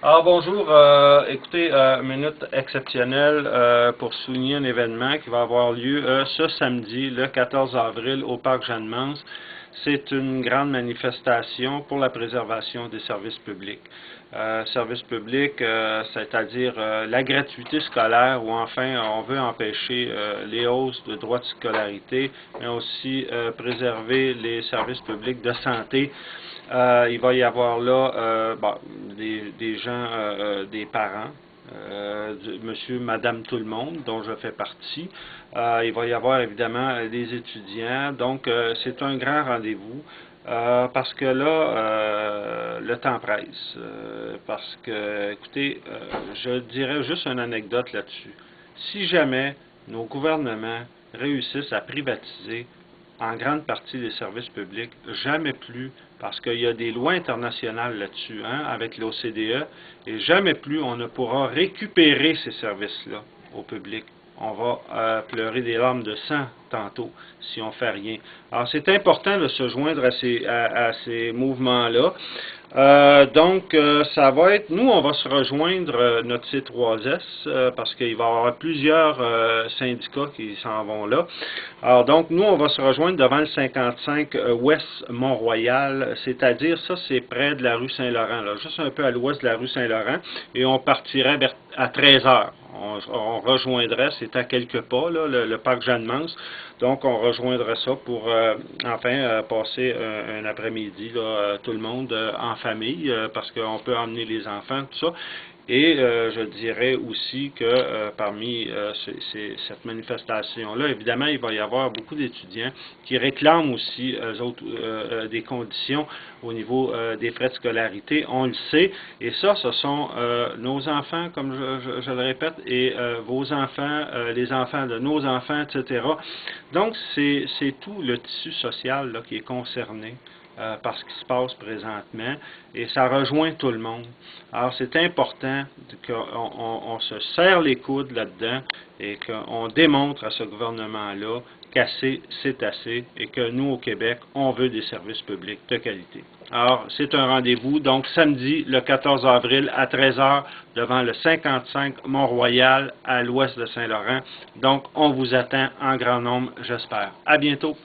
Alors bonjour, écoutez, minute exceptionnelle pour souligner un événement qui va avoir lieu ce samedi, le 14 avril, au Parc Jeanne-Mance. C'est une grande manifestation pour la préservation des services publics. Services publics, c'est-à-dire la gratuité scolaire, où enfin on veut empêcher les hausses de droits de scolarité, mais aussi préserver les services publics de santé. Il va y avoir là des gens, des parents, monsieur, madame, tout le monde, dont je fais partie. Il va y avoir évidemment des étudiants. Donc, c'est un grand rendez-vous. Parce que là, le temps presse. Parce que, écoutez, je dirais juste une anecdote là-dessus. Si jamais nos gouvernements réussissent à privatiser en grande partie les services publics, jamais plus, parce qu'il y a des lois internationales là-dessus, avec l'OCDE, et jamais plus on ne pourra récupérer ces services-là au public. On va pleurer des larmes de sang tantôt si on ne fait rien. Alors, c'est important de se joindre à ces mouvements-là. Donc, ça va être, nous, on va se rejoindre notre C3S parce qu'il va y avoir plusieurs syndicats qui s'en vont là. Alors, donc, nous, on va se rejoindre devant le 55 Ouest Mont-Royal, c'est-à-dire, ça, c'est près de la rue Saint-Laurent, là, juste un peu à l'ouest de la rue Saint-Laurent, et on partirait à 13 heures. On rejoindrait, c'est à quelques pas, là, le parc Jeanne-Mance. Donc, on rejoindrait ça pour, passer un après-midi, tout le monde en famille, parce qu'on peut emmener les enfants, tout ça. Et je dirais aussi que parmi cette manifestation-là, évidemment, il va y avoir beaucoup d'étudiants qui réclament aussi des conditions au niveau des frais de scolarité. On le sait. Et ça, ce sont nos enfants, comme je le répète, et vos enfants, les enfants de nos enfants, etc. Donc, c'est tout le tissu social là, qui est concerné par ce qui se passe présentement, et ça rejoint tout le monde. Alors, c'est important qu'on se serre les coudes là-dedans et qu'on démontre à ce gouvernement-là qu'assez, c'est assez, et que nous, au Québec, on veut des services publics de qualité. Alors, c'est un rendez-vous, donc samedi, le 14 avril, à 13 heures, devant le 55 Mont-Royal, à l'ouest de Saint-Laurent. Donc, on vous attend en grand nombre, j'espère. À bientôt!